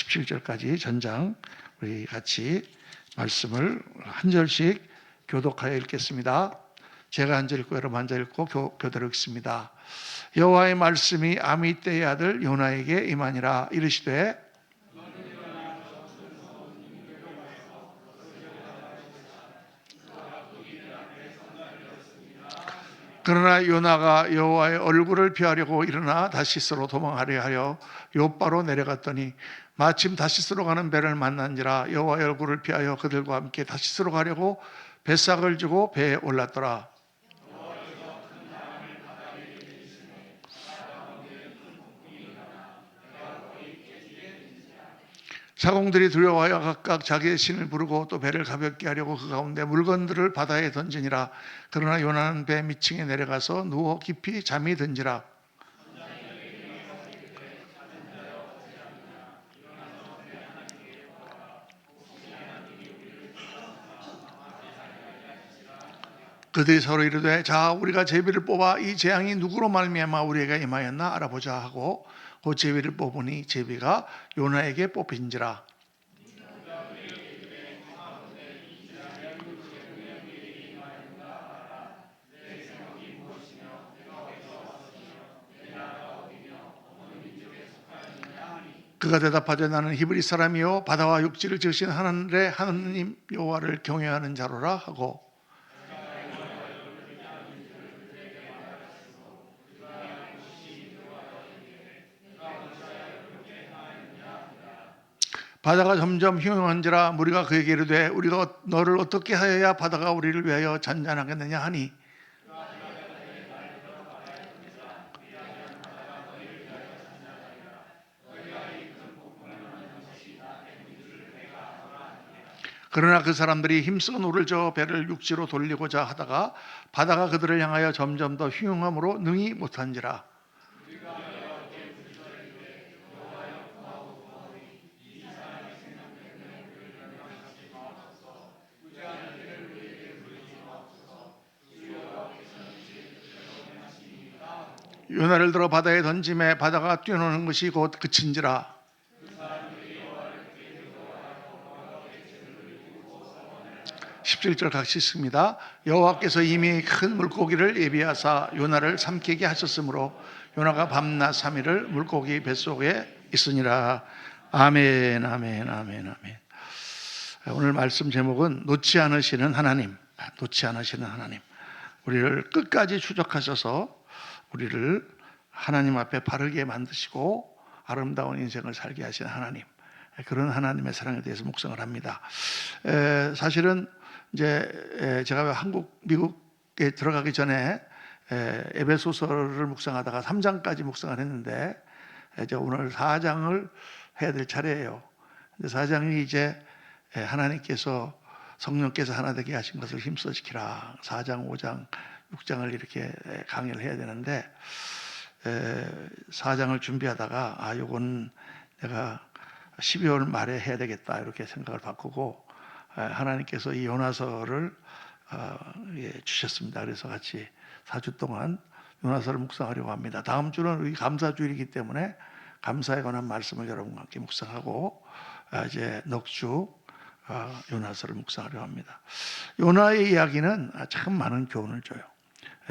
17절까지 전장 우리 같이 말씀을 한 절씩 교독하여 읽겠습니다. 제가 한 절 읽고 여러분 한 절 읽고 교대로 읽습니다. 여호와의 말씀이 아미떼의 아들 요나에게 임하니라. 이르시되 그러나 요나가 여호와의 얼굴을 피하려고 일어나 다시스로 도망하려 하여 욥바로 내려갔더니 마침 다시스로 가는 배를 만난지라. 여호와의 얼굴을 피하여 그들과 함께 다시스로 가려고 뱃삭을 주고 배에 올랐더라. 사공들이 두려워하여 각각 자기의 신을 부르고 또 배를 가볍게 하려고 그 가운데 물건들을 바다에 던지니라. 그러나 요나는 배 밑층에 내려가서 누워 깊이 잠이 든지라. 그들이 서로 이르되 자 우리가 제비를 뽑아 이 재앙이 누구로 말미암아 우리에게 임하였나 알아보자 하고 그 제비를 뽑으니 제비가 요나에게 뽑힌지라. 그가 대답하되 나는 히브리 사람이요 바다와 육지를 지으신 하늘의 하느님 여호와를 경외하는 자로라 하고 바다가 점점 흉흉한지라. 무리가 그에게 이르되 우리가 너를 어떻게 하여야 바다가 우리를 위하여 잔잔하겠느냐 하니 그러나 그 사람들이 힘써 노를 저어 배를 육지로 돌리고자 하다가 바다가 그들을 향하여 점점 더 흉흉함으로 능히 못한지라. 요나를 들어 바다에 던짐에 바다가 뛰어노는 것이 곧 그친지라. 17절 같이 읽습니다. 여호와께서 이미 큰 물고기를 예비하사 요나를 삼키게 하셨으므로 요나가 밤낮 3일을 물고기 뱃속에 있으니라. 아멘 아멘 아멘 아멘. 오늘 말씀 제목은 놓지 않으시는 하나님. 놓지 않으시는 하나님. 우리를 끝까지 추적하셔서 우리를 하나님 앞에 바르게 만드시고 아름다운 인생을 살게 하시는 하나님, 그런 하나님의 사랑에 대해서 묵상을 합니다. 사실은 이제 제가 미국에 들어가기 전에 에베소서를 묵상하다가 3장까지 묵상을 했는데 이제 오늘 4장을 해야 될 차례예요. 4장이 이제 하나님께서 성령께서 하나 되게 하신 것을 힘써 지키라. 4장, 5장, 6장을 이렇게 강의를 해야 되는데 4장을 준비하다가 요건 내가 12월 말에 해야 되겠다 이렇게 생각을 바꾸고 하나님께서 이 요나서를 주셨습니다. 그래서 같이 4주 동안 요나서를 묵상하려고 합니다. 다음 주는 우리 감사주일이기 때문에 감사에 관한 말씀을 여러분과 함께 묵상하고 이제 넉 주 요나서를 묵상하려고 합니다. 요나의 이야기는 참 많은 교훈을 줘요.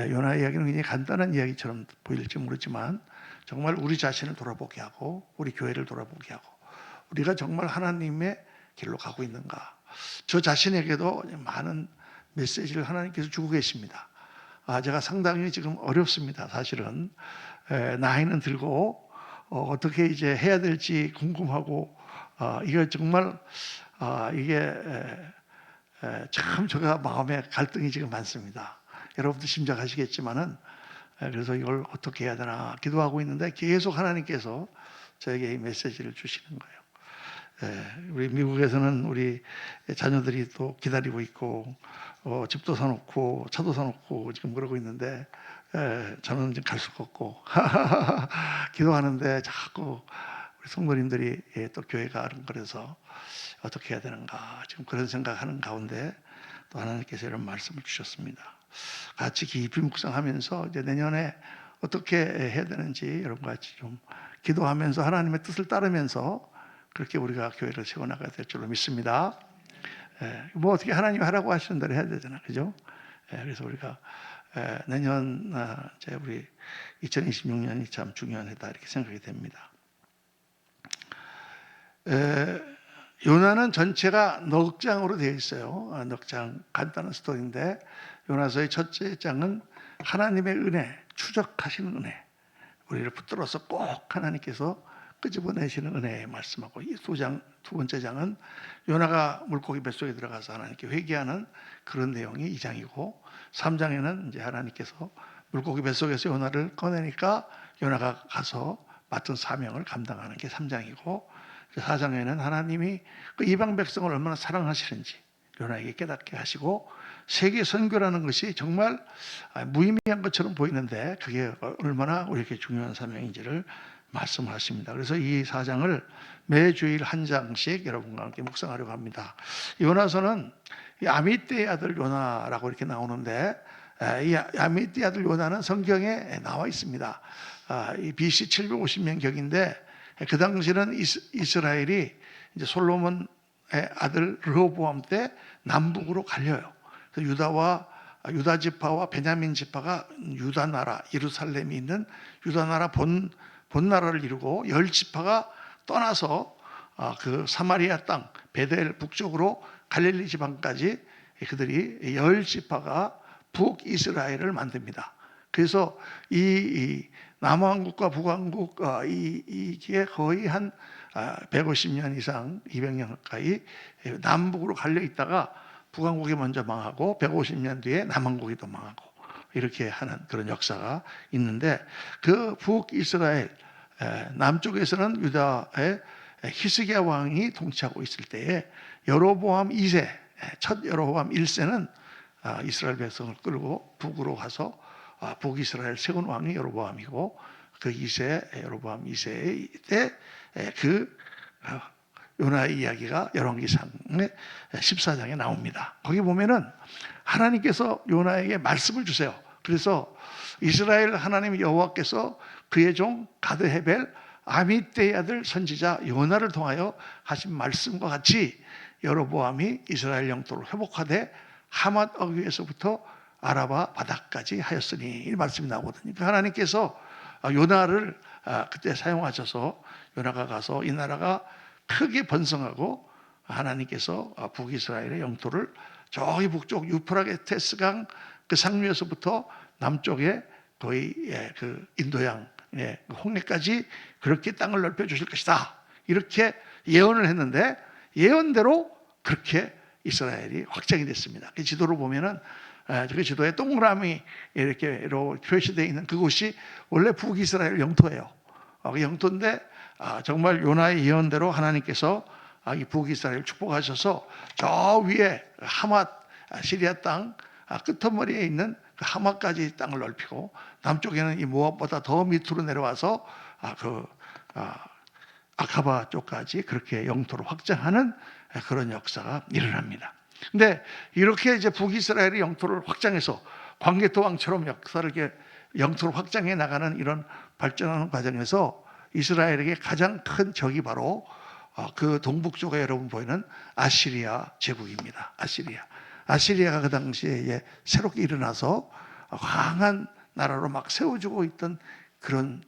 요나의 이야기는 굉장히 간단한 이야기처럼 보일지 모르지만 정말 우리 자신을 돌아보게 하고 우리 교회를 돌아보게 하고 우리가 정말 하나님의 길로 가고 있는가, 저 자신에게도 많은 메시지를 하나님께서 주고 계십니다. 제가 상당히 지금 어렵습니다. 사실은 나이는 들고 어떻게 이제 해야 될지 궁금하고 이게 정말 이게 참 제가 마음에 갈등이 지금 많습니다. 여러분도 심작하시겠지만은 그래서 이걸 어떻게 해야 되나 기도하고 있는데 계속 하나님께서 저에게 이 메시지를 주시는 거예요. 우리 미국에서는 우리 자녀들이 또 기다리고 있고 집도 사놓고 차도 사놓고 지금 그러고 있는데 저는 지금 갈 수가 없고 기도하는데 자꾸 우리 성도님들이 또 교회가 아른거려서 어떻게 해야 되는가 지금 그런 생각하는 가운데 또 하나님께서 이런 말씀을 주셨습니다. 같이 깊이 묵상하면서 이제 내년에 어떻게 해야 되는지 여러분과 같이 좀 기도하면서 하나님의 뜻을 따르면서 그렇게 우리가 교회를 세워나가야 될 줄로 믿습니다. 뭐 어떻게 하나님이 하라고 하시는 대로 해야 되잖아, 그죠? 그래서 우리가 내년 우리 2026년이 참 중요한 해다 이렇게 생각이 됩니다. 요나는 전체가 넉 장으로 되어 있어요. 넉 장, 간단한 스토리인데 요나서의 첫째 장은 하나님의 은혜, 추적하시는 은혜, 우리를 붙들어서 꼭 하나님께서 끄집어내시는 은혜에 말씀하고, 이 두 번째 장은 요나가 물고기 뱃속에 들어가서 하나님께 회개하는 그런 내용이 2장이고, 3장에는 이제 하나님께서 물고기 뱃속에서 요나를 꺼내니까 요나가 가서 맡은 사명을 감당하는 게 3장이고, 4장에는 하나님이 그 이방 백성을 얼마나 사랑하시는지 요나에게 깨닫게 하시고, 세계 선교라는 것이 정말 무의미한 것처럼 보이는데 그게 얼마나 우리에게 중요한 사명인지를 말씀하십니다. 그래서 이 4장을 매주일 한 장씩 여러분과 함께 묵상하려고 합니다. 요나서는 아미떼의 아들 요나라고 이렇게 나오는데, 이 아미떼의 아들 요나는 성경에 나와 있습니다. 이 BC 750년 경인데, 그 당시는 이스라엘이 이제 솔로몬의 아들 르호보암 때 남북으로 갈려요. 유다 지파와 베냐민 지파가 유다 나라, 예루살렘이 있는 유다 나라 본 나라를 이루고, 10지파가 떠나서 그 사마리아 땅 베델 북쪽으로 갈릴리 지방까지 그들이 10지파가 북이스라엘을 만듭니다. 그래서 이 남왕국과 북왕국 이게 거의 한 150년 이상, 200년 가까이 남북으로 갈려 있다가 북왕국이 먼저 망하고 150년 뒤에 남왕국이 또 망하고 이렇게 하는 그런 역사가 있는데, 그 북이스라엘 남쪽에서는 유다의 히스기야 왕이 통치하고 있을 때에 여로보암 2세, 첫 여로보암 1세는 이스라엘 백성을 끌고 북으로 가서 북이스라엘 세운 왕이 여로보암이고, 그 2세 여로보암 2세 때 그 요나의 이야기가 열왕기상의 14장에 나옵니다. 거기 보면은 하나님께서 요나에게 말씀을 주세요. 그래서 이스라엘 하나님 여호와께서 그의 종 가드 헤벨 아미떼의 아들 선지자 요나를 통하여 하신 말씀과 같이 여로보암이 이스라엘 영토를 회복하되 하맛 어귀에서부터 아라바 바다까지 하였으니, 이 말씀이 나오거든요. 그러니까 하나님께서 요나를 그때 사용하셔서 요나가 가서 이 나라가 크게 번성하고, 하나님께서 북이스라엘의 영토를 저기 북쪽 유프라테스강 그 상류에서부터 남쪽에 거의 그 인도양 홍해까지 그렇게 땅을 넓혀 주실 것이다, 이렇게 예언을 했는데, 예언대로 그렇게 이스라엘이 확장이 됐습니다. 그 지도를 보면은 그 지도에 동그라미 이렇게 표시되어 있는 그곳이 원래 북이스라엘 영토예요. 그 영토인데 정말 요나의 예언대로 하나님께서 이 북이스라엘을 축복하셔서 저 위에 하맛 시리아 땅 끝머리에 있는 그 하맛까지 땅을 넓히고, 남쪽에는 이 모압보다 더 밑으로 내려와서 아카바 쪽까지 그렇게 영토를 확장하는 그런 역사가 일어납니다. 근데 이렇게 이제 북이스라엘의 영토를 확장해서 광개토왕처럼 영토를 확장해 나가는 이런 발전하는 과정에서 이스라엘에게 가장 큰 적이 바로 그 동북쪽에 여러분 보이는 아시리아 제국입니다. 아시리아가 그 당시에 새롭게 일어나서 강한 나라로 막 세워주고 있던 그런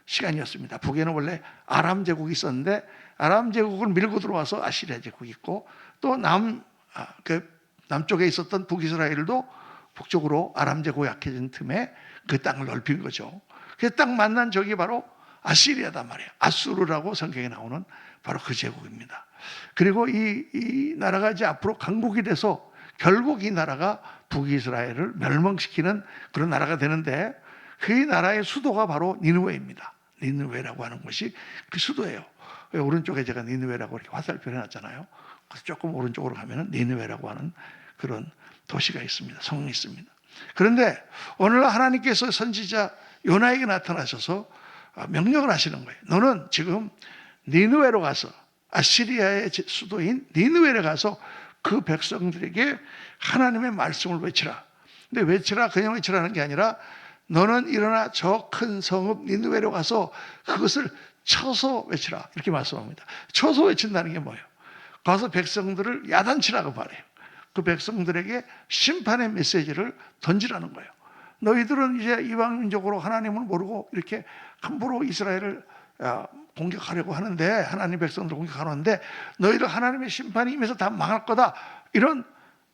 시간이었습니다. 북에는 원래 아람 제국이 있었는데, 아람 제국을 밀고 들어와서 아시리아 제국이 있고, 또 남쪽에 있었던 북이스라엘도 북쪽으로 아람 제국이 약해진 틈에 그 땅을 넓힌 거죠. 그래서 딱 만난 적이 바로 아시리아단 말이에요. 아수르라고 성경에 나오는 바로 그 제국입니다. 그리고 이 나라가 이제 앞으로 강국이 돼서 결국 이 나라가 북이스라엘을 멸망시키는 그런 나라가 되는데, 그 나라의 수도가 바로 니느웨입니다. 니느웨라고 하는 곳이 그 수도예요. 오른쪽에 제가 니느웨라고 이렇게 화살표를 해놨잖아요. 그래서 조금 오른쪽으로 가면은 니느웨라고 하는 그런 도시가 있습니다. 성이 있습니다. 그런데 오늘 하나님께서 선지자 요나에게 나타나셔서 명령을 하시는 거예요. 너는 지금 니느웨로 가서, 아시리아의 수도인 니느웨로 가서 그 백성들에게 하나님의 말씀을 외치라. 근데 외치라 그냥 외치라는 게 아니라, 너는 일어나 저 큰 성읍 니느웨로 가서 그것을 쳐서 외치라 이렇게 말씀합니다. 쳐서 외친다는 게 뭐예요? 가서 백성들을 야단치라고 말해요. 그 백성들에게 심판의 메시지를 던지라는 거예요. 너희들은 이제 이방 민족으로 하나님을 모르고 이렇게 함부로 이스라엘을 공격하려고 하는데, 하나님 백성들 공격하는데 너희들 하나님의 심판이 임해서 다 망할 거다, 이런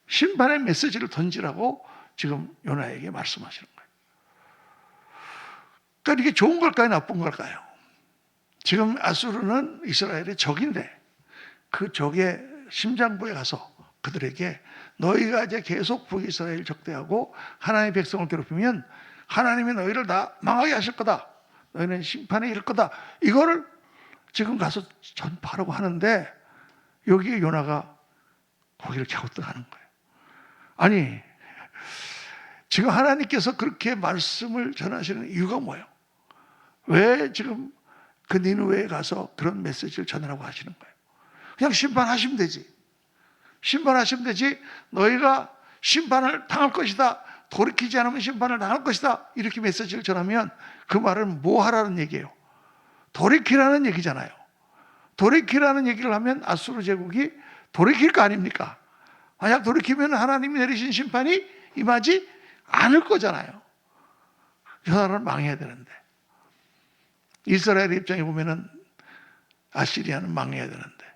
심판의 메시지를 던지라고 지금 요나에게 말씀하시는 거예요. 그러니까 이게 좋은 걸까요, 나쁜 걸까요? 지금 아수르는 이스라엘의 적인데 그 적의 심장부에 가서 그들에게 너희가 이제 계속 북이스라엘 적대하고 하나님의 백성을 괴롭히면 하나님이 너희를 다 망하게 하실 거다, 너희는 심판에 이를 거다, 이거를 지금 가서 전파하라고 하는데 여기에 요나가 고개를 갸우뚱하는 거예요. 아니, 지금 하나님께서 그렇게 말씀을 전하시는 이유가 뭐예요? 왜 지금 그 니느웨에 가서 그런 메시지를 전하라고 하시는 거예요? 그냥 심판하시면 되지. 심판하시면 되지. 너희가 심판을 당할 것이다, 돌이키지 않으면 심판을 당할 것이다, 이렇게 메시지를 전하면 그 말은 뭐 하라는 얘기예요? 돌이키라는 얘기잖아요. 돌이키라는 얘기를 하면 아수르 제국이 돌이킬 거 아닙니까? 만약 돌이키면 하나님이 내리신 심판이 임하지 않을 거잖아요. 저 나라는 망해야 되는데, 이스라엘 입장에 보면은 아시리아는 망해야 되는데,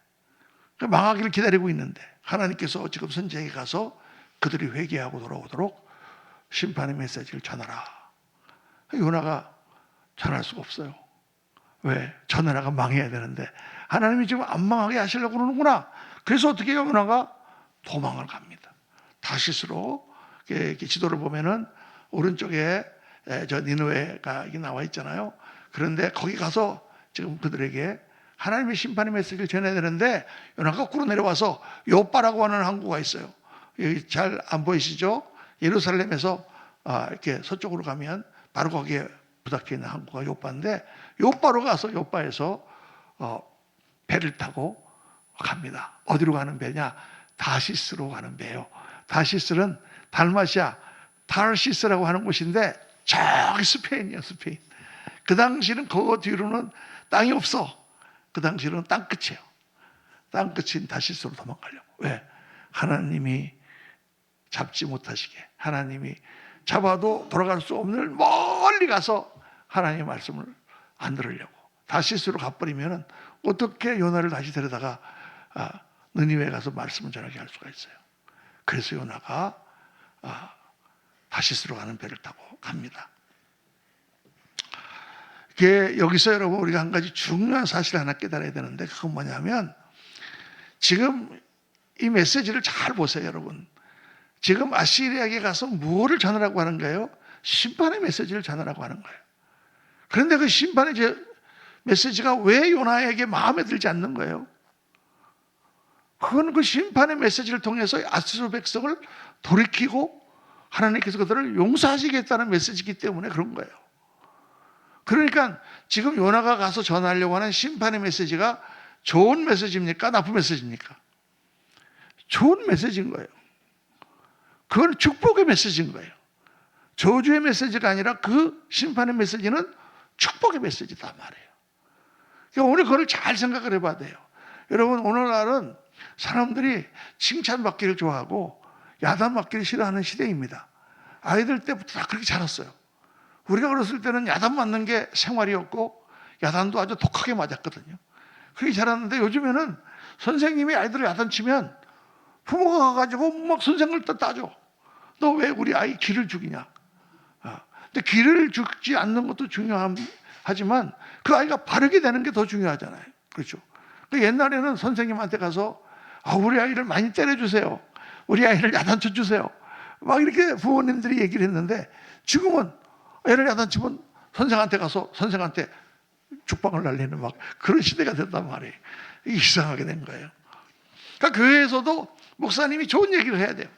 망하기를 기다리고 있는데 하나님께서 지금 선지자에게 가서 그들이 회개하고 돌아오도록 심판의 메시지를 전하라. 요나가 전할 수가 없어요. 왜? 저 나라가 망해야 되는데 하나님이 지금 안 망하게 하시려고 그러는구나. 그래서 어떻게 해요? 요나가 도망을 갑니다. 다시스로 이렇게 지도를 보면은 오른쪽에 저 니느웨가 나와 있잖아요. 그런데 거기 가서 지금 그들에게 하나님의 심판의 메시지를 전해야 되는데 요나가 거꾸로 내려와서 요빠라고 하는 항구가 있어요. 여기 잘 안 보이시죠? 예루살렘에서 이렇게 서쪽으로 가면 바로 거기에 부닥쳐 있는 항구가 요빠인데, 요빠로 가서 요빠에서 배를 타고 갑니다. 어디로 가는 배냐? 다시스로 가는 배예요. 다시스는 달마시아 타르시스라고 하는 곳인데 저기 스페인이에요, 스페인. 그 당시는 그 뒤로는 땅이 없어. 그 당시는 땅끝이에요. 땅끝인 다시스로 도망가려고. 왜? 하나님이 잡지 못하시게, 하나님이 잡아도 돌아갈 수 없는 멀리 가서 하나님의 말씀을 안 들으려고. 다시스로 가버리면 어떻게 요나를 다시 데려다가 느니웨에 가서 말씀을 전하게 할 수가 있어요. 그래서 요나가 다시스로 가는 배를 타고 갑니다. 여기서 여러분 우리가 한 가지 중요한 사실을 하나 깨달아야 되는데, 그건 뭐냐면 지금 이 메시지를 잘 보세요. 여러분, 지금 아시리아에게 가서 무엇을 전하라고 하는 거예요? 심판의 메시지를 전하라고 하는 거예요. 그런데 그 심판의 메시지가 왜 요나에게 마음에 들지 않는 거예요? 그건 그 심판의 메시지를 통해서 아수르 백성을 돌이키고 하나님께서 그들을 용서하시겠다는 메시지이기 때문에 그런 거예요. 그러니까 지금 요나가 가서 전하려고 하는 심판의 메시지가 좋은 메시지입니까? 나쁜 메시지입니까? 좋은 메시지인 거예요. 그건 축복의 메시지인 거예요. 저주의 메시지가 아니라 그 심판의 메시지는 축복의 메시지다 말이에요. 그러니까 오늘 그걸 잘 생각을 해봐야 돼요. 여러분, 오늘날은 사람들이 칭찬받기를 좋아하고 야단받기를 싫어하는 시대입니다. 아이들 때부터 다 그렇게 자랐어요. 우리가 어렸을 때는 야단 맞는 게 생활이었고 야단도 아주 독하게 맞았거든요. 그렇게 자랐는데 요즘에는 선생님이 아이들을 야단치면 부모가 가가지고 막 선생을 따져. 너 왜 우리 아이 기를 죽이냐? 근데 기를 죽지 않는 것도 중요하지만 그 아이가 바르게 되는 게 더 중요하잖아요. 그렇죠? 옛날에는 선생님한테 가서 우리 아이를 많이 때려주세요. 우리 아이를 야단쳐 주세요. 막 이렇게 부모님들이 얘기를 했는데 지금은 애를 야단치면 선생한테 가서 선생한테 죽방을 날리는 막 그런 시대가 됐단 말이에요. 이상하게 된 거예요. 그러니까 교회에서도 목사님이 좋은 얘기를 해야 돼요.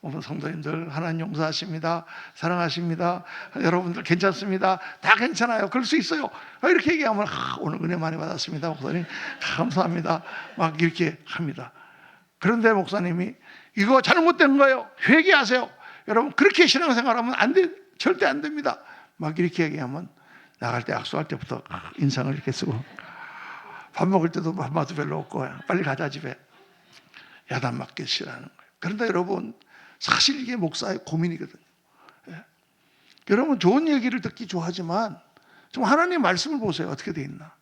오늘 성도님들 하나님 용서하십니다. 사랑하십니다. 여러분들 괜찮습니다. 다 괜찮아요. 그럴 수 있어요. 이렇게 얘기하면 오늘 은혜 많이 받았습니다. 목사님 감사합니다. 막 이렇게 합니다. 그런데 목사님이 이거 잘못된 거예요. 회개하세요. 여러분 그렇게 신앙생활하면 안 돼. 절대 안 됩니다. 막 이렇게 얘기하면 나갈 때 악수할 때부터 인상을 이렇게 쓰고 밥 먹을 때도 밥맛도 별로 없고 빨리 가자 집에. 야단 맞기 싫어하는 거예요. 그런데 여러분 사실 이게 목사의 고민이거든요. 예. 여러분 좋은 얘기를 듣기 좋아하지만 좀 하나님 말씀을 보세요. 어떻게 돼 있나.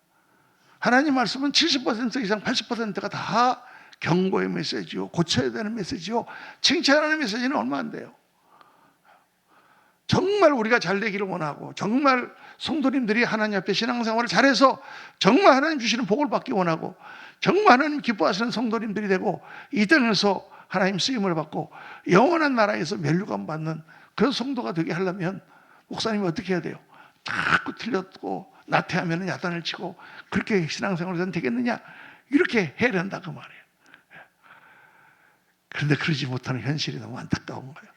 하나님 말씀은 70% 이상 80%가 다 경고의 메시지요, 고쳐야 되는 메시지요, 칭찬하는 메시지는 얼마 안 돼요. 정말 우리가 잘 되기를 원하고 정말 성도님들이 하나님 앞에 신앙생활을 잘해서 정말 하나님 주시는 복을 받기 원하고 정말 하나님 기뻐하시는 성도님들이 되고 이 땅에서 하나님 쓰임을 받고 영원한 나라에서 면류관 받는 그런 성도가 되게 하려면 목사님이 어떻게 해야 돼요? 자꾸 틀렸고 나태하면 야단을 치고 그렇게 신앙생활을 되겠느냐? 이렇게 해야 된다 그 말이에요. 그런데 그러지 못하는 현실이 너무 안타까운 거예요.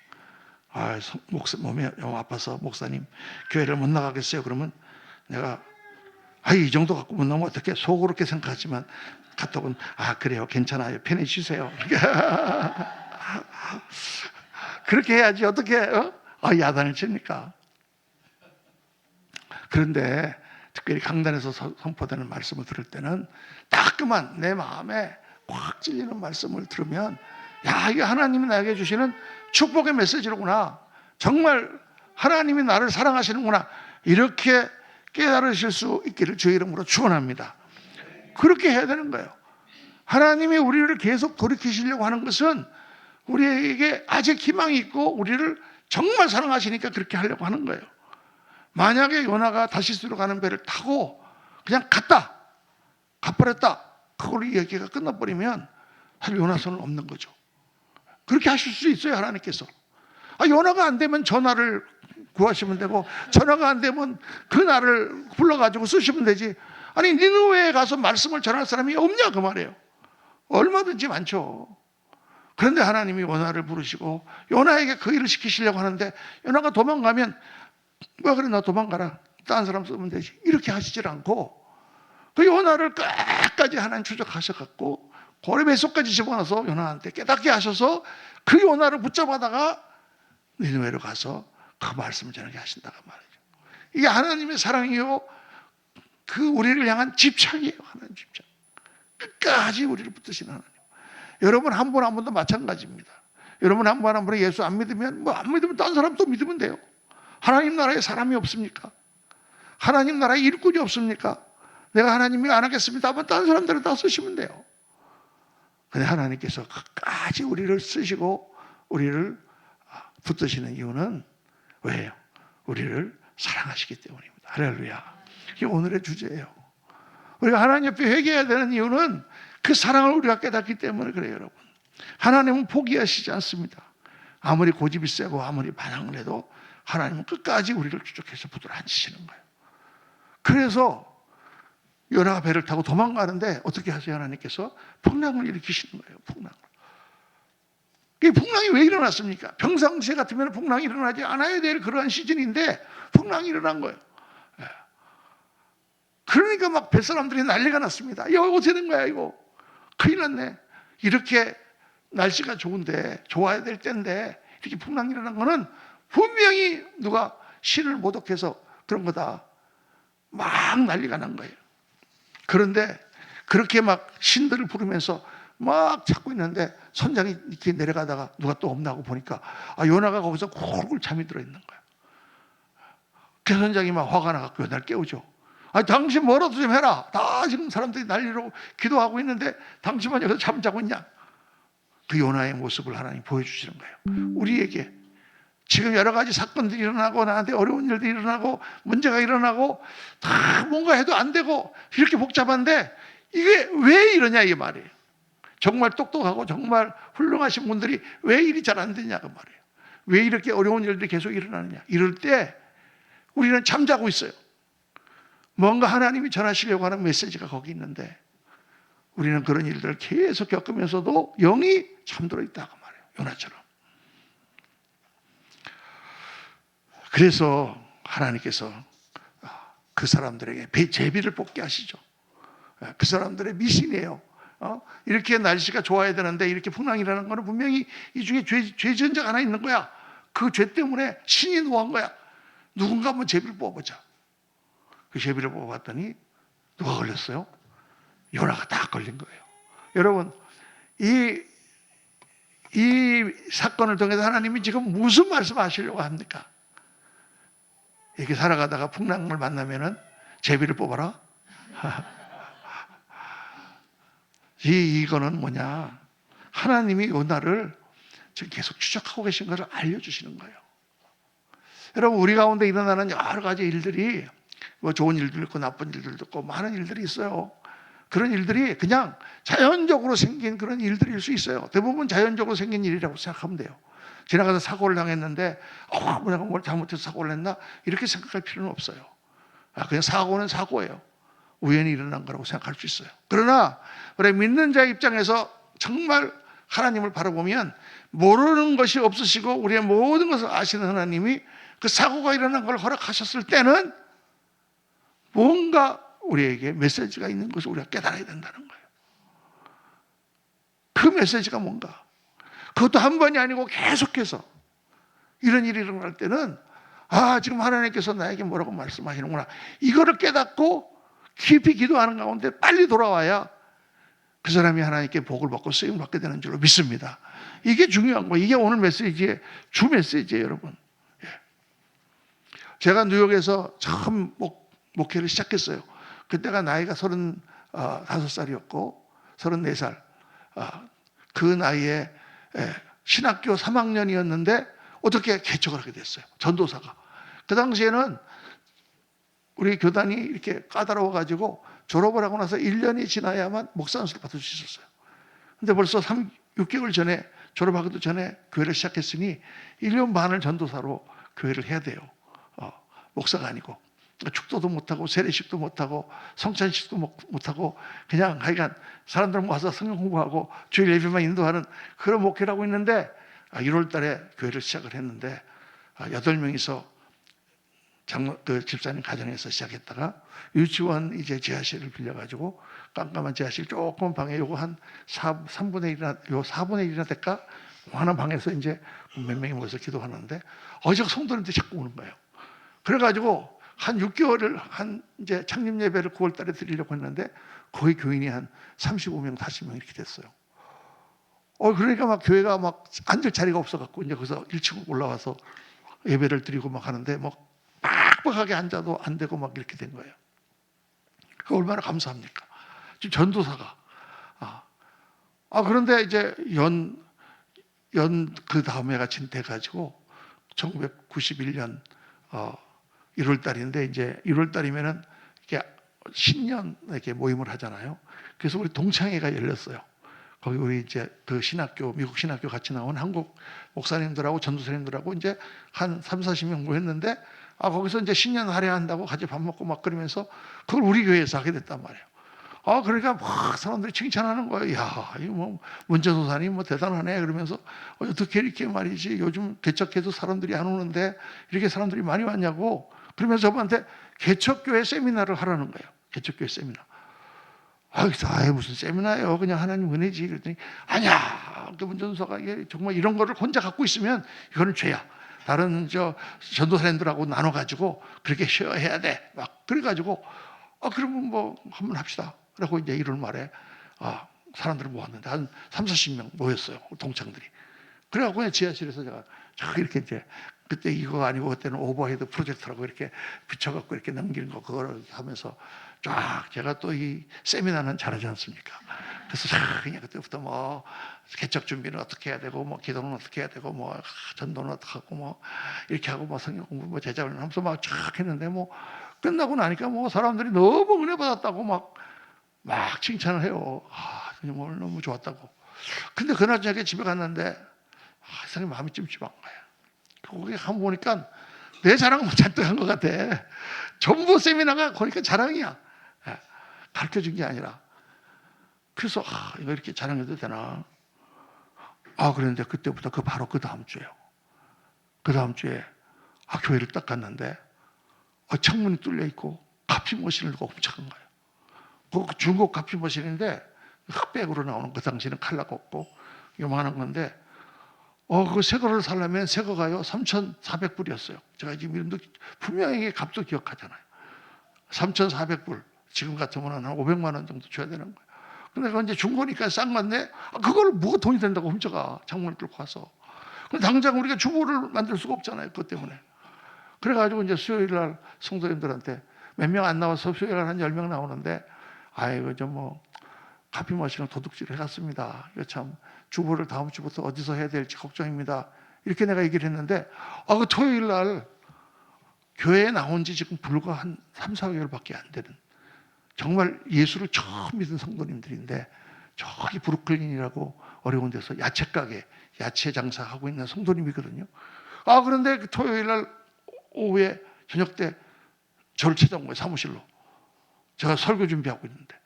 몸이 너무 아파서 목사님 교회를 못 나가겠어요. 그러면 내가 이 정도 갖고 못 나오면 어떻게 속으로 그렇게 생각하지만 카톡은 그래요 괜찮아요 편히 쉬세요. 그렇게 해야지 어떻게 야단을 칩니까? 그런데 특별히 강단에서 선포되는 말씀을 들을 때는 따끔한 내 마음에 꽉 찔리는 말씀을 들으면 이게 하나님이 나에게 주시는 축복의 메시지로구나. 정말 하나님이 나를 사랑하시는구나. 이렇게 깨달으실 수 있기를 주의 이름으로 축원합니다. 그렇게 해야 되는 거예요. 하나님이 우리를 계속 돌이키시려고 하는 것은 우리에게 아직 희망이 있고 우리를 정말 사랑하시니까 그렇게 하려고 하는 거예요. 만약에 요나가 다시스로 가는 배를 타고 그냥 가버렸다. 그걸로 이야기가 끝나버리면 사실 요나서는 없는 거죠. 그렇게 하실 수 있어요, 하나님께서. 요나가 안 되면 전화를 구하시면 되고, 전화가 안 되면 그 날을 불러가지고 쓰시면 되지. 아니, 니느웨에 가서 말씀을 전할 사람이 없냐, 그 말이에요. 얼마든지 많죠. 그런데 하나님이 요나를 부르시고, 요나에게 그 일을 시키시려고 하는데, 요나가 도망가면, 그래, 너 도망가라. 다른 사람 쓰면 되지. 이렇게 하시질 않고, 그 요나를 끝까지 하나님 추적하셔갖고, 고래 뱃속까지 집어넣어서 요나한테 깨닫게 하셔서 그 요나를 붙잡아다가 니느웨로 가서 그 말씀을 전하게 하신다고 말이죠. 이게 하나님의 사랑이요, 그 우리를 향한 집착이에요. 하나님 집착. 끝까지 우리를 붙드시는 하나님. 여러분 한 분 한 분도 마찬가지입니다. 여러분 한 분 한 분이 예수 안 믿으면 안 믿으면 다른 사람 또 믿으면 돼요. 하나님 나라에 사람이 없습니까? 하나님 나라에 일꾼이 없습니까? 내가 하나님이 안 하겠습니다 하면 다른 사람들은 다 쓰시면 돼요. 근데 하나님께서 끝까지 우리를 쓰시고 우리를 붙드시는 이유는 왜요? 우리를 사랑하시기 때문입니다. 할렐루야. 이게 오늘의 주제예요. 우리가 하나님 옆에 회개해야 되는 이유는 그 사랑을 우리가 깨닫기 때문에 그래요, 여러분. 하나님은 포기하시지 않습니다. 아무리 고집이 세고 아무리 반항을 해도 하나님은 끝까지 우리를 추적해서 붙들어 앉히시는 거예요. 그래서 요나가 배를 타고 도망가는데 어떻게 하세요? 하나님께서 풍랑을 일으키시는 거예요. 풍랑을. 이 풍랑이 왜 일어났습니까? 평상시에 같으면 풍랑이 일어나지 않아야 될 그러한 시즌인데 풍랑이 일어난 거예요. 그러니까 막 뱃사람들이 난리가 났습니다. 어떻게 된 거야 이거? 큰일 났네. 이렇게 날씨가 좋은데 좋아야 될 때인데 이렇게 풍랑이 일어난 거는 분명히 누가 신을 모독해서 그런 거다. 막 난리가 난 거예요. 그런데 그렇게 막 신들을 부르면서 막 찾고 있는데 선장이 이렇게 내려가다가 누가 또 없나 하고 보니까 요나가 거기서 굴굴 잠이 들어있는 거야. 그 선장이 막 화가 나갖고 요나를 깨우죠. 당신 뭐라도 좀 해라. 다 지금 사람들이 난리로 기도하고 있는데 당신만 여기서 잠자고 있냐. 그 요나의 모습을 하나님 보여주시는 거예요. 우리에게 지금 여러 가지 사건들이 일어나고 나한테 어려운 일들이 일어나고 문제가 일어나고 다 뭔가 해도 안 되고 이렇게 복잡한데 이게 왜 이러냐 이게 말이에요. 정말 똑똑하고 정말 훌륭하신 분들이 왜 일이 잘 안 되냐고 말이에요. 왜 이렇게 어려운 일들이 계속 일어나느냐. 이럴 때 우리는 잠자고 있어요. 뭔가 하나님이 전하시려고 하는 메시지가 거기 있는데 우리는 그런 일들을 계속 겪으면서도 영이 잠들어 있다고 말해요. 요나처럼. 그래서 하나님께서 그 사람들에게 제비를 뽑게 하시죠. 그 사람들의 미신이에요. 이렇게 날씨가 좋아야 되는데 이렇게 풍랑이 일어나는 거는 분명히 이 중에 죄 지은 적 하나 있는 거야. 그 죄 때문에 신이 노한 거야. 누군가 한번 제비를 뽑아보자. 그 제비를 뽑아봤더니 누가 걸렸어요? 요나가 딱 걸린 거예요. 여러분, 이 사건을 통해서 하나님이 지금 무슨 말씀하시려고 합니까? 이렇게 살아가다가 풍랑을 만나면은 제비를 뽑아라. 이거는 뭐냐? 하나님이 요나를 지금 계속 추적하고 계신 것을 알려주시는 거예요. 여러분, 우리 가운데 일어나는 여러 가지 일들이 뭐 좋은 일도 있고 나쁜 일들도 있고 많은 일들이 있어요. 그런 일들이 그냥 자연적으로 생긴 그런 일들일 수 있어요. 대부분 자연적으로 생긴 일이라고 생각하면 돼요. 지나가서 사고를 당했는데 내가 뭘 잘못해서 사고를 했나? 이렇게 생각할 필요는 없어요. 그냥 사고는 사고예요. 우연히 일어난 거라고 생각할 수 있어요. 그러나 우리 믿는 자 입장에서 정말 하나님을 바라보면 모르는 것이 없으시고 우리의 모든 것을 아시는 하나님이 그 사고가 일어난 걸 허락하셨을 때는 뭔가 우리에게 메시지가 있는 것을 우리가 깨달아야 된다는 거예요. 그 메시지가 뭔가? 그것도 한 번이 아니고 계속해서 이런 일이 일어날 때는 지금 하나님께서 나에게 뭐라고 말씀하시는구나. 이거를 깨닫고 깊이 기도하는 가운데 빨리 돌아와야 그 사람이 하나님께 복을 받고 쓰임을 받게 되는 줄로 믿습니다. 이게 중요한 거예요. 이게 오늘 메시지의 주 메시지예요, 여러분. 제가 뉴욕에서 처음 목회를 시작했어요. 그때가 나이가 35살이었고 34살. 그 나이에 신학교 3학년이었는데 어떻게 개척을 하게 됐어요. 전도사가. 그 당시에는 우리 교단이 이렇게 까다로워가지고 졸업을 하고 나서 1년이 지나야만 목사 안수를 받을 수 있었어요. 근데 벌써 6개월 전에 졸업하기도 전에 교회를 시작했으니 1년 반을 전도사로 교회를 해야 돼요. 목사가 아니고. 축도도 못하고 세례식도 못하고 성찬식도 못하고 그냥 하여간 사람들 모아서 성경 공부하고 주일 예배만 인도하는 그런 목회를 하고 있는데 1월 달에 교회를 시작을 했는데 8명이서 그 집사님 가정에서 시작했다가 유치원 이제 지하실을 빌려가지고 깜깜한 지하실 조그만 방에 요거 한 3분의 1이나 4분의 1이나 될까? 하나 방에서 이제 몇 명이 모여서 기도하는데 어제 성도님들이 자꾸 오는 거예요. 그래가지고 한 6개월을 이제 창립 예배를 9월 달에 드리려고 했는데 거의 교인이 한 35명, 40명 이렇게 됐어요. 그러니까 막 교회가 막 앉을 자리가 없어갖고 이제 거기서 1층 올라와서 예배를 드리고 막 하는데 막 빡빡하게 앉아도 안 되고 막 이렇게 된 거예요. 얼마나 감사합니까? 지금 전도사가. 그런데 이제 그 다음 해가 돼가지고 1991년 1월 달인데 이제 1월 달이면은 이렇게 신년 이렇게 모임을 하잖아요. 그래서 우리 동창회가 열렸어요. 거기 우리 이제 그 신학교, 미국 신학교 같이 나온 한국 목사님들하고 전도사님들하고 이제 한 30-40명 모였는데 거기서 이제 신년 할애한다고 같이 밥 먹고 막 그러면서 그걸 우리 교회에서 하게 됐단 말이에요. 그러니까 막 사람들이 칭찬하는 거예요. 야, 이거 뭐 문전도사님 뭐 대단하네. 그러면서 어떻게 이렇게 말이지 요즘 개척해도 사람들이 안 오는데 이렇게 사람들이 많이 왔냐고. 그러면서 저한테 개척교회 세미나를 하라는 거예요. 개척교회 세미나. 무슨 세미나예요? 그냥 하나님 은혜지. 그랬더니 아니야. 그 문전도사가 정말 이런 거를 혼자 갖고 있으면 이거는 죄야. 다른 전도사님들하고 나눠가지고 그렇게 해야 돼. 막 그래가지고 그러면 뭐 한번 합시다. 그리고 이제 1월 말에 사람들을 모았는데 한 30-40명 모였어요. 동창들이. 그래갖고 그냥 지하실에서 제가 이렇게 이제 그때 이거 아니고 그때는 오버헤드 프로젝터라고 이렇게 붙여갖고 이렇게 넘기는 거 그거를 하면서 쫙 제가 또 이 세미나는 잘하지 않습니까? 그래서 그냥 그때부터 뭐 개척 준비는 어떻게 해야 되고 뭐 기도는 어떻게 해야 되고 뭐 전도는 어떻게 하고 뭐 이렇게 하고 뭐 성경 공부 뭐 제자훈련 하면서 막 쫙 했는데 뭐 끝나고 나니까 뭐 사람들이 너무 은혜 받았다고 막 칭찬을 해요. 정말 너무 좋았다고. 근데 그날 저녁에 집에 갔는데 세상에 마음이 찜찜한 거예요. 거기 가면 보니까 내 자랑만 잔뜩 한 것 같아. 전부 세미나가 보니까 자랑이야. 가르쳐준 게 아니라. 그래서 이거 이렇게 자랑해도 되나? 그런데 그때부터 바로 그 다음 주에요. 그 다음 주에 교회를 딱 갔는데 창문이 뚫려 있고 카피 머신을 두고 훔쳐간 거예요. 그 중국 카피 머신인데 흑백으로 나오는 그 당시에는 칼라가 없고 요만한 건데 그 새 거를 사려면 새 거가요 3,400불이었어요. 제가 지금 이름도 분명히 값도 기억하잖아요. 3,400불. 지금 같으면 한 500만 원 정도 줘야 되는 거예요. 근데 그거 이제 준 거니까 싼 건데, 그걸 뭐가 돈이 된다고 훔쳐가. 창문을 뚫고 와서. 근데 당장 우리가 주보를 만들 수가 없잖아요. 그것 때문에. 그래가지고 이제 수요일 날 성도님들한테 몇 명 안 나와서 수요일 날 한 10명 나오는데, 아이고, 카피 머신을 도둑질을 해갔습니다. 이거 참, 주보를 다음 주부터 어디서 해야 될지 걱정입니다. 이렇게 내가 얘기를 했는데, 그 토요일 날 교회에 나온 지 지금 불과 한 3, 4개월밖에 안 되는, 정말 예수를 처음 믿은 성도님들인데, 저기 브루클린이라고 어려운 데서 야채 가게, 야채 장사하고 있는 성도님이거든요. 그런데 그 토요일 날 오후에 저녁 때 저를 찾아온 거예요, 사무실로. 제가 설교 준비하고 있는데.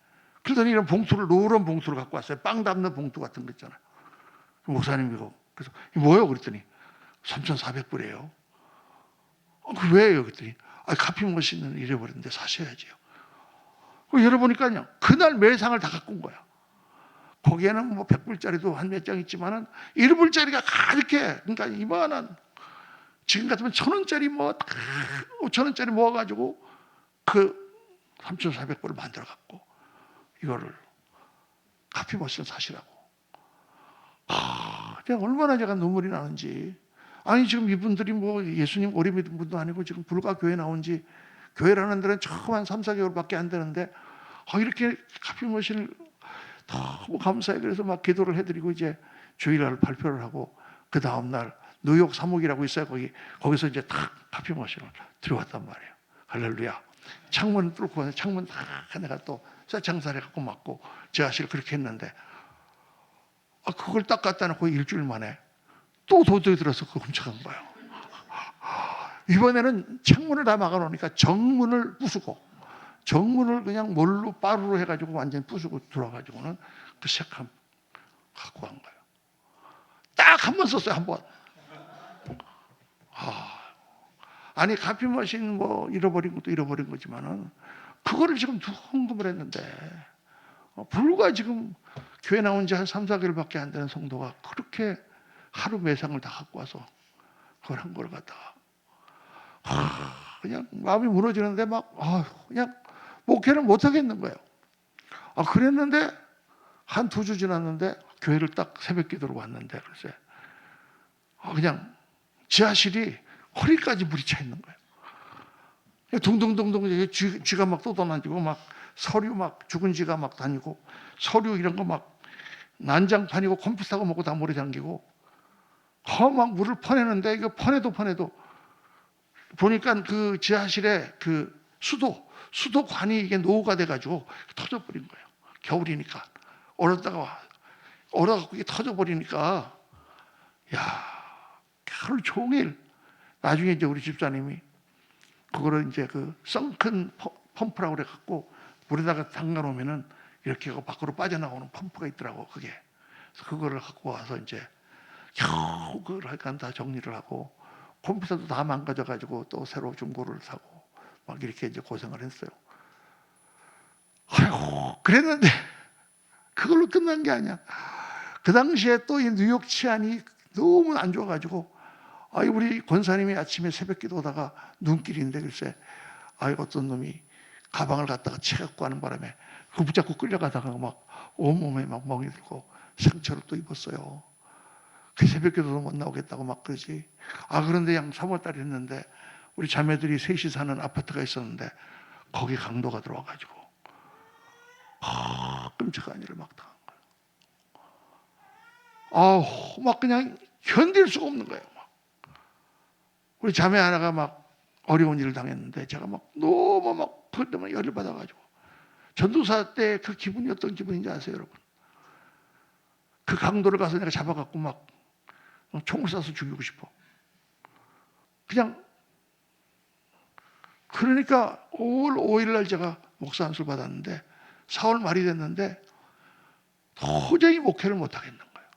그러더니 이런 봉투를, 노란 봉투를 갖고 왔어요. 빵 담는 봉투 같은 거 있잖아요. 목사님이고. 그래서 뭐예요? 그랬더니 3,400불이에요. 그 왜요? 그랬더니 카피 머신을 잃어버렸는데 사셔야지요. 열어보니까요, 그날 매상을 다 갖고 온 거야. 거기에는 뭐 100불짜리도 한 몇 장 있지만은 1불짜리가 가득해. 그러니까 이만한, 지금 같으면 1,000원짜리 5,000원짜리 모아가지고 그 3,400불을 만들어 갖고 이거를 카피 머신을 사시라고. 얼마나 제가 눈물이 나는지. 아니, 지금 이분들이 뭐 예수님 오래 믿은 분도 아니고 지금 불과 교회 나온 지, 교회라는 데는 처음 한 3, 4개월밖에 안 되는데, 이렇게 카피 머신을 너무 감사해. 그래서 막 기도를 해드리고 이제 주일날 발표를 하고, 그 다음날 뉴욕 사목이라고 있어요. 거기서 이제 탁 카피 머신을 들어왔단 말이에요. 할렐루야. 창문 뚫고 와서 창문 다 내가 또 쇠창살에 갖고 맞고 지하실 그렇게 했는데, 그걸 딱 갖다 놓고 일주일 만에 또 도둑이 들어서 그걸 훔쳐간 거예요. 이번에는 창문을 다 막아놓으니까 정문을 부수고, 정문을 그냥 뭘로 빠루로 해가지고 완전히 부수고 들어가지고는 그 색감 갖고 간 거예요. 딱 한 번 썼어요, 한 번. 아니, 카피 머신 뭐 잃어버린 것도 잃어버린 거지만은 그거를 지금 헌금을 했는데, 불과 지금 교회 나온 지 한 3, 4개월밖에 안 되는 성도가 그렇게 하루 매상을 다 갖고 와서 그걸 한 걸 갖다가 그냥 마음이 무너지는데 그냥 목회를 못 하겠는 거예요. 그랬는데 한 2주 지났는데 교회를 딱 새벽 기도로 왔는데, 글쎄 그냥 지하실이 허리까지 물이 차 있는 거예요. 둥둥둥둥 쥐가 막 떠다니고, 막 서류 막 죽은 쥐가 막 다니고, 서류 이런 거 막 난장판이고 컴퓨터하고 먹고 다 물에 잠기고, 막 물을 퍼내는데, 이거 퍼내도 보니까 그 지하실에 그 수도관이 이게 노후가 돼가지고 터져버린 거예요. 겨울이니까. 얼어갖고 이게 터져버리니까, 하루 종일. 나중에 이제 우리 집사님이 그거를 이제 그 썬큰 펌프라고 그래갖고 물에다가 담가놓으면은 이렇게 밖으로 빠져나오는 펌프가 있더라고, 그게. 그래서 그거를 갖고 와서 이제 겨우 그걸 하여간 다 정리를 하고, 컴퓨터도 다 망가져가지고 또 새로 중고를 사고 막 이렇게 이제 고생을 했어요. 그랬는데 그걸로 끝난 게 아니야. 그 당시에 또 이 뉴욕 치안이 너무 안 좋아가지고, 우리 권사님이 아침에 새벽 기도 오다가 눈길인데, 글쎄, 어떤 놈이 가방을 갖다가 채갖고 하는 바람에 그 붙잡고 끌려가다가 막 온몸에 막 멍이 들고 상처를 또 입었어요. 그 새벽 기도도 못 나오겠다고 막 그러지. 그런데 3월달에 했는데 우리 자매들이 셋이 사는 아파트가 있었는데 거기 강도가 들어와가지고 끔찍한 일을 막 당한 거예요. 막 그냥 견딜 수가 없는 거예요. 우리 자매 하나가 막 어려운 일을 당했는데 제가 막 너무 막 그것 때문에 열을 받아가지고, 전도사 때 그 기분이 어떤 기분인지 아세요, 여러분? 그 강도를 가서 내가 잡아갖고 막 총을 쏴서 죽이고 싶어. 그냥. 그러니까 5월 5일 날 제가 목사 안수를 받았는데 4월 말이 됐는데 도저히 목회를 못 하겠는 거예요.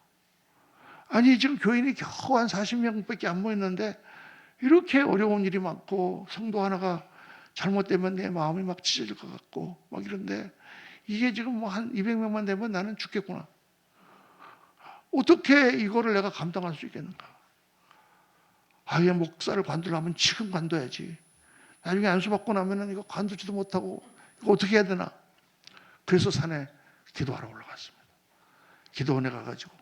아니, 지금 교인이 겨우 한 40명밖에 안 모였는데 이렇게 어려운 일이 많고, 성도 하나가 잘못되면 내 마음이 막 찢어질 것 같고 막 이런데, 이게 지금 뭐 한 200명만 되면 나는 죽겠구나. 어떻게 이거를 내가 감당할 수 있겠는가? 목사를 관두려면 지금 관둬야지. 나중에 안수받고 나면은 이거 관두지도 못하고 이거 어떻게 해야 되나? 그래서 산에 기도하러 올라갔습니다. 기도원에 가가지고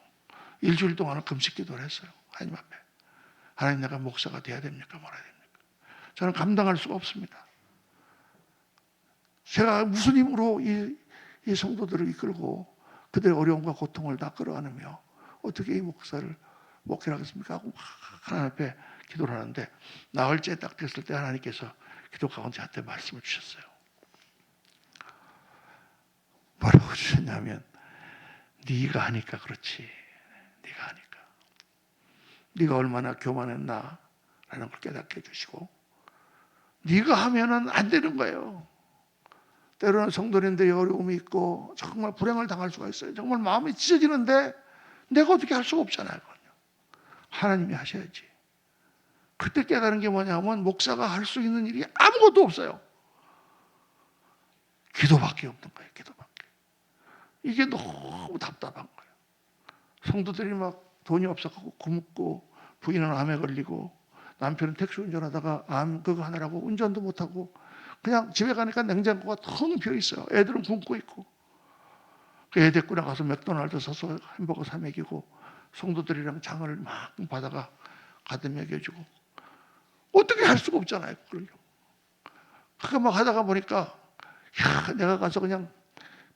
일주일 동안은 금식 기도를 했어요. 하나님 앞에. 하나님, 내가 목사가 돼야 됩니까? 말아야 됩니까? 저는 감당할 수가 없습니다. 제가 무슨 힘으로 이 성도들을 이끌고 그들의 어려움과 고통을 다 끌어안으며 어떻게 이 목사를 목회하겠습니까? 하고 막 하나님 앞에 기도를 하는데, 나흘째 딱 됐을 때 하나님께서 기도 가운데 저한테 말씀을 주셨어요. 뭐라고 주셨냐면, 네가 하니까 그렇지. 네가 하니까. 네가 얼마나 교만했나 라는 걸 깨닫게 해주시고, 네가 하면은 안 되는 거예요. 때로는 성도님들이 어려움이 있고 정말 불행을 당할 수가 있어요. 정말 마음이 찢어지는데 내가 어떻게 할 수가 없잖아요. 하나님이 하셔야지. 그때 깨달은 게 뭐냐면, 목사가 할 수 있는 일이 아무것도 없어요. 기도밖에 없는 거예요. 기도밖에. 이게 너무 답답한 거예요. 성도들이 막 돈이 없어서 굶고, 부인은 암에 걸리고, 남편은 택시 운전하다가 암 그거 하느라고 운전도 못하고, 그냥 집에 가니까 냉장고가 텅 비어 있어요. 애들은 굶고 있고. 그 애 데리고 나가서 맥도날드 사서 햄버거 사 먹이고, 성도들이랑 장을 막 받아가 가득 먹여주고. 어떻게 할 수가 없잖아요. 그걸요. 그거 막 하다가 보니까, 야, 내가 가서 그냥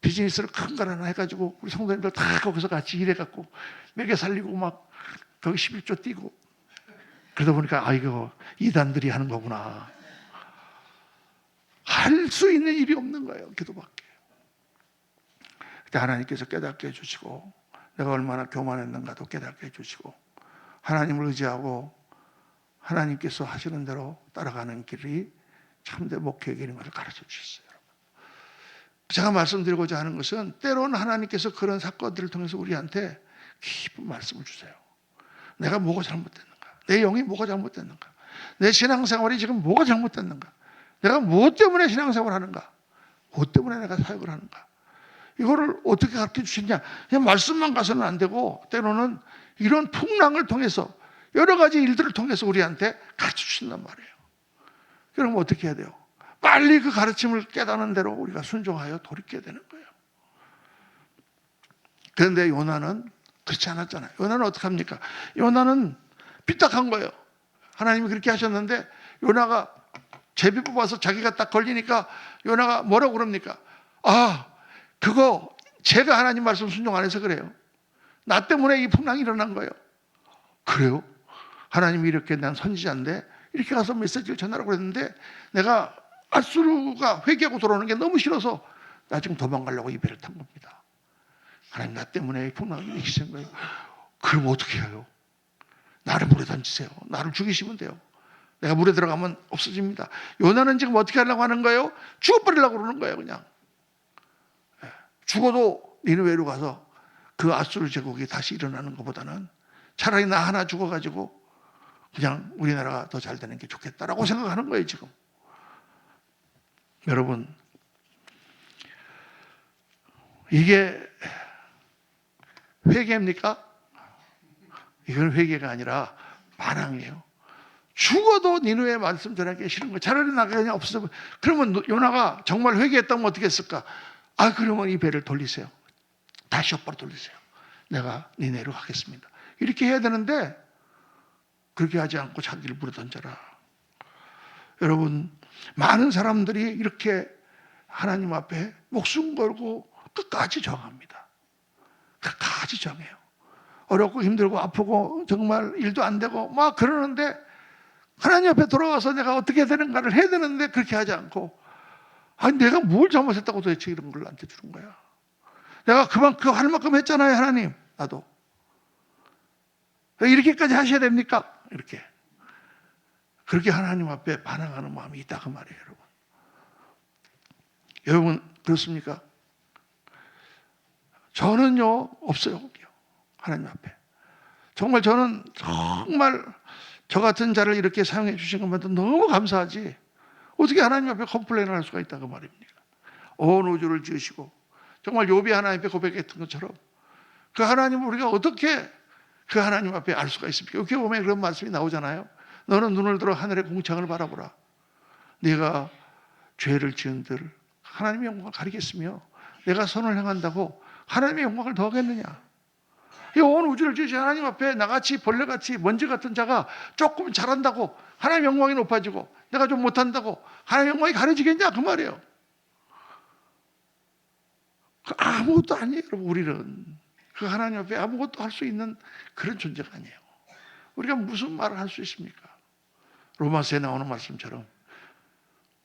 비즈니스를 큰 걸 하나 해가지고 우리 성도님들 다 거기서 같이 일해갖고 먹여 살리고 막 거기 11조 뛰고, 그러다 보니까 이거 이단들이 하는 거구나. 할 수 있는 일이 없는 거예요. 기도밖에. 그때 하나님께서 깨닫게 해주시고, 내가 얼마나 교만했는가도 깨닫게 해주시고, 하나님을 의지하고 하나님께서 하시는 대로 따라가는 길이 참된 목회의 길인 것을 가르쳐 주셨어요. 제가 말씀드리고자 하는 것은, 때로는 하나님께서 그런 사건들을 통해서 우리한테 깊은 말씀을 주세요. 내가 뭐가 잘못됐는가? 내 영이 뭐가 잘못됐는가? 내 신앙생활이 지금 뭐가 잘못됐는가? 내가 무엇 때문에 신앙생활을 하는가? 무엇 때문에 내가 사역을 하는가? 이거를 어떻게 가르쳐 주시냐? 그냥 말씀만 가서는 안 되고, 때로는 이런 풍랑을 통해서, 여러 가지 일들을 통해서 우리한테 가르쳐 주신단 말이에요. 그럼 어떻게 해야 돼요? 빨리 그 가르침을 깨닫는 대로 우리가 순종하여 돌이켜야 되는 거예요. 그런데 요나는 그렇지 않았잖아요. 요나는 어떻게 합니까? 요나는 삐딱한 거예요. 하나님이 그렇게 하셨는데, 요나가 제비 뽑아서 자기가 딱 걸리니까 요나가 뭐라고 그럽니까? 그거 제가 하나님 말씀 순종 안 해서 그래요. 나 때문에 이 풍랑이 일어난 거예요. 그래요? 하나님이 이렇게, 난 선지자인데 이렇게 가서 메시지를 전하라고 그랬는데, 내가 아수르가 회개하고 돌아오는 게 너무 싫어서 나 지금 도망가려고 이 배를 탄 겁니다. 하나님, 나 때문에 이 풍랑이 일으키신 거예요. 그럼 어떻게 해요? 나를 물에 던지세요. 나를 죽이시면 돼요. 내가 물에 들어가면 없어집니다. 요나는 지금 어떻게 하려고 하는 거예요? 죽어버리려고 그러는 거예요. 그냥 죽어도 니느웨로 가서 그 아수르 제국이 다시 일어나는 것보다는 차라리 나 하나 죽어가지고 그냥 우리나라가 더 잘 되는 게 좋겠다라고 생각하는 거예요. 지금 여러분, 이게 회개입니까? 이건 회개가 아니라 반항이에요. 죽어도 니느웨 말씀 전하기 싫은 거예요. 차라리 나가 그냥 없어져. 그러면 요나가 정말 회개했다면 어떻게 했을까? 그러면 이 배를 돌리세요. 다시 옆으로 돌리세요. 내가 니느웨로 가겠습니다. 이렇게 해야 되는데, 그렇게 하지 않고 자기를 물에 던져라. 여러분, 많은 사람들이 이렇게 하나님 앞에 목숨 걸고 끝까지 저항합니다. 끝까지 저항해요. 어렵고 힘들고 아프고 정말 일도 안 되고 막 그러는데, 하나님 앞에 돌아와서 내가 어떻게 되는가를 해야 되는데 그렇게 하지 않고, 내가 뭘 잘못했다고 도대체 이런 걸 나한테 주는 거야. 내가 그만큼 할 만큼 했잖아요. 하나님, 나도. 이렇게까지 하셔야 됩니까? 이렇게. 그렇게 하나님 앞에 반항하는 마음이 있다 그 말이에요. 여러분, 여러분 그렇습니까? 저는요 없어요. 하나님 앞에 정말 저는 정말 저 같은 자를 이렇게 사용해 주신 것만도 너무 감사하지, 어떻게 하나님 앞에 컴플레인을 할 수가 있다 그 말입니까? 온 우주를 지으시고 정말 욥이 하나님 앞에 고백했던 것처럼 그 하나님을 우리가 어떻게 그 하나님 앞에 알 수가 있습니까? 이렇게 보면 그런 말씀이 나오잖아요. 너는 눈을 들어 하늘의 궁창을 바라보라. 내가 죄를 지은들 하나님의 영광을 가리겠으며 내가 선을 행한다고 하나님의 영광을 더하겠느냐? 이 온 우주를 지으신 하나님 앞에 나같이 벌레같이 먼지 같은 자가 조금 잘한다고 하나님의 영광이 높아지고 내가 좀 못한다고 하나님의 영광이 가려지겠냐? 그 말이에요. 아무것도 아니에요, 여러분. 우리는 그 하나님 앞에 아무것도 할 수 있는 그런 존재가 아니에요. 우리가 무슨 말을 할 수 있습니까? 로마서에 나오는 말씀처럼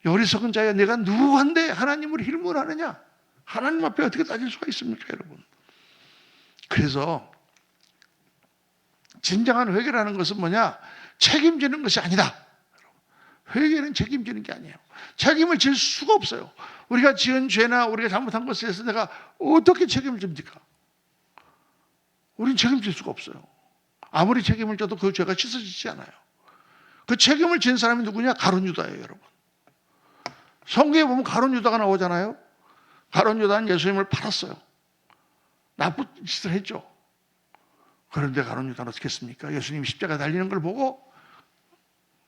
어리석은 자야 내가 누구한데 하나님을 힐문하느냐? 하나님 앞에 어떻게 따질 수가 있습니까, 여러분? 그래서 진정한 회개라는 것은 뭐냐? 책임지는 것이 아니다. 회개는 책임지는 게 아니에요. 책임을 질 수가 없어요. 우리가 지은 죄나 우리가 잘못한 것에 대해서 내가 어떻게 책임을 집니까? 우리는 책임질 수가 없어요. 아무리 책임을 져도 그 죄가 씻어지지 않아요. 그 책임을 진 사람이 누구냐? 가룟 유다예요, 여러분. 성경에 보면 가룟 유다가 나오잖아요. 가룟 유다는 예수님을 팔았어요. 나쁜 짓을 했죠. 그런데 가룟 유다는 어떻게 했습니까? 예수님이 십자가에 달리는 걸 보고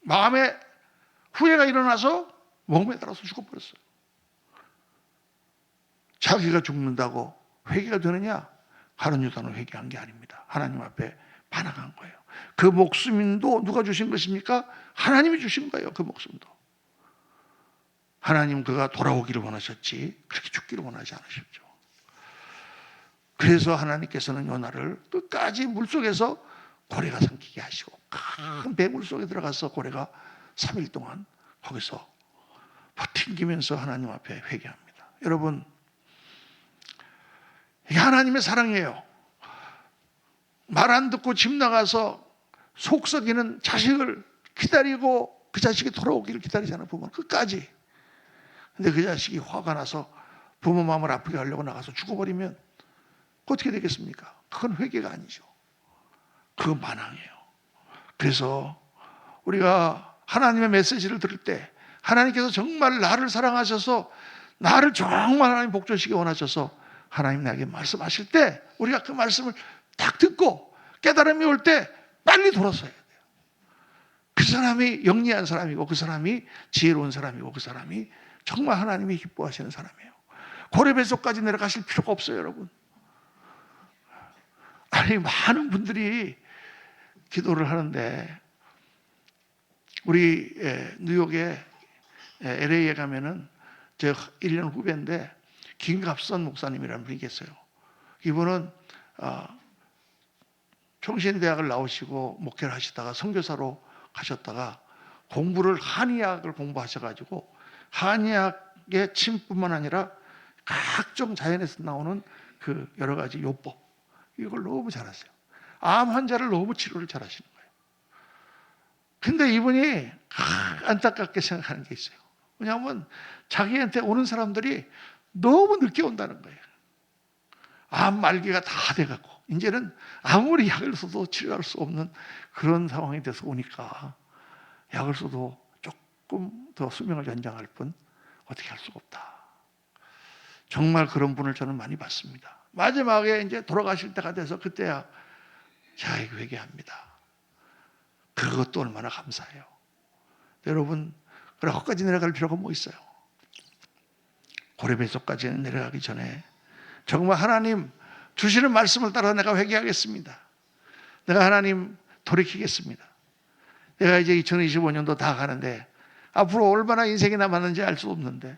마음에 후회가 일어나서 몸에 따라서 죽어버렸어요. 자기가 죽는다고 회개가 되느냐? 가룟 유다는 회개한 게 아닙니다. 하나님 앞에 반항한 거예요. 그 목숨도 누가 주신 것입니까? 하나님이 주신 거예요. 그 목숨도. 하나님 그가 돌아오기를 원하셨지 그렇게 죽기를 원하지 않으셨죠. 그래서 하나님께서는 요나를 끝까지 물속에서 고래가 삼키게 하시고 큰 배물 속에 들어가서 고래가 3일 동안 거기서 버팅기면서 하나님 앞에 회개합니다. 여러분, 이게 하나님의 사랑이에요. 말 안 듣고 집 나가서 속 썩이는 자식을 기다리고 그 자식이 돌아오기를 기다리잖아요. 부모는 끝까지. 근데 그 자식이 화가 나서 부모 마음을 아프게 하려고 나가서 죽어버리면 어떻게 되겠습니까? 그건 회개가 아니죠. 그건 반항이에요. 그래서 우리가 하나님의 메시지를 들을 때 하나님께서 정말 나를 사랑하셔서 나를 정말 하나님 복종시키기 원하셔서 하나님 나에게 말씀하실 때 우리가 그 말씀을 딱 듣고 깨달음이 올 때 빨리 돌아서야 돼요. 그 사람이 영리한 사람이고 그 사람이 지혜로운 사람이고 그 사람이 정말 하나님이 기뻐하시는 사람이에요. 고레배속까지 내려가실 필요가 없어요, 여러분. 아니, 많은 분들이 기도를 하는데 우리 뉴욕에 LA에 가면은 제 1년 후배인데 김갑선 목사님이라는 분이 계세요. 이분은 총신대학을 나오시고 목회를 하시다가 선교사로 가셨다가 공부를 한의학을 공부하셔가지고 한의학의 침뿐만 아니라 각종 자연에서 나오는 그 여러 가지 요법 이걸 너무 잘하세요. 암 환자를 너무 치료를 잘하시는 거예요. 근데 이분이 안타깝게 생각하는 게 있어요. 왜냐하면 자기한테 오는 사람들이 너무 늦게 온다는 거예요. 암 말기가 다 돼갖고 이제는 아무리 약을 써도 치료할 수 없는 그런 상황이 돼서 오니까 약을 써도 조금 더 수명을 연장할 뿐 어떻게 할 수가 없다. 정말 그런 분을 저는 많이 봤습니다. 마지막에 이제 돌아가실 때가 돼서 그때야 자, 이거 회개합니다. 그것도 얼마나 감사해요. 여러분, 그래 거기까지 내려갈 필요가 뭐 있어요? 고레배속까지는 내려가기 전에 정말 하나님 주시는 말씀을 따라 내가 회개하겠습니다. 내가 하나님 돌이키겠습니다. 내가 이제 2025년도 다 가는데 앞으로 얼마나 인생이 남았는지 알 수 없는데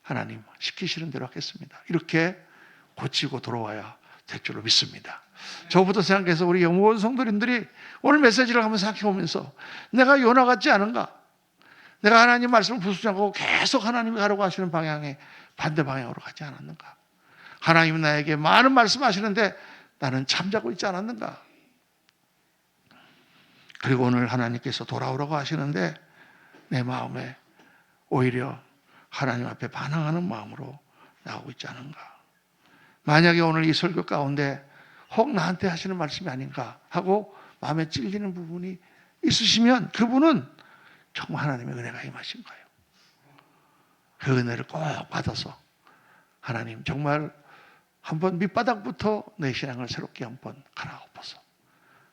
하나님 시키시는 대로 하겠습니다. 이렇게 고치고 돌아와야 될 줄로 믿습니다. 저부터 생각해서 우리 영원 성도님들이 오늘 메시지를 한번 생각해 보면서 내가 요나 같지 않은가? 내가 하나님 말씀을 부수장하고 계속 하나님이 가라고 하시는 방향에 반대 방향으로 가지 않았는가? 하나님은 나에게 많은 말씀하시는데 나는 잠자고 있지 않았는가? 그리고 오늘 하나님께서 돌아오라고 하시는데 내 마음에 오히려 하나님 앞에 반항하는 마음으로 나오고 있지 않은가? 만약에 오늘 이 설교 가운데 혹 나한테 하시는 말씀이 아닌가 하고 마음에 찔리는 부분이 있으시면 그분은 정말 하나님의 은혜가 임하신 거예요. 그 은혜를 꼭 받아서 하나님 정말 한번 밑바닥부터 내 신앙을 새롭게 한번 갈아엎어서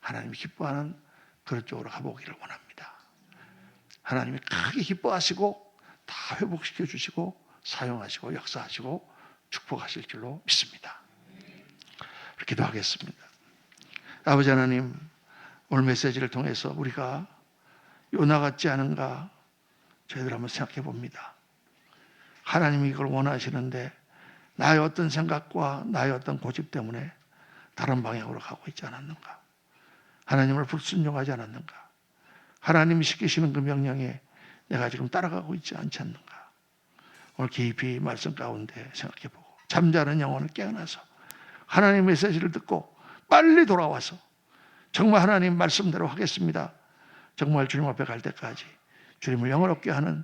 하나님이 기뻐하는 그런 쪽으로 가보기를 원합니다. 하나님이 크게 기뻐하시고 다 회복시켜 주시고 사용하시고 역사하시고 축복하실 줄로 믿습니다. 기도하겠습니다. 아버지 하나님, 오늘 메시지를 통해서 우리가 요나 같지 않은가 저희들 한번 생각해 봅니다. 하나님이 이걸 원하시는데 나의 어떤 생각과 나의 어떤 고집 때문에 다른 방향으로 가고 있지 않았는가? 하나님을 불순종하지 않았는가? 하나님이 시키시는 그 명령에 내가 지금 따라가고 있지 않지 않는가? 오늘 깊이 말씀 가운데 생각해 보고 잠자는 영혼을 깨어나서 하나님의 메시지를 듣고 빨리 돌아와서 정말 하나님 말씀대로 하겠습니다. 정말 주님 앞에 갈 때까지 주님을 영원롭게 하는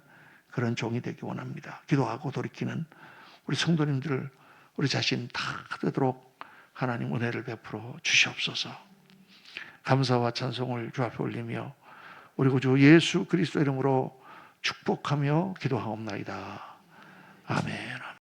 그런 종이 되기 원합니다. 기도하고 돌이키는 우리 성도님들 우리 자신 다 되도록 하나님 은혜를 베풀어 주시옵소서. 감사와 찬송을 주 앞에 올리며 우리 구주 예수 그리스도 이름으로 축복하며 기도하옵나이다. 아멘.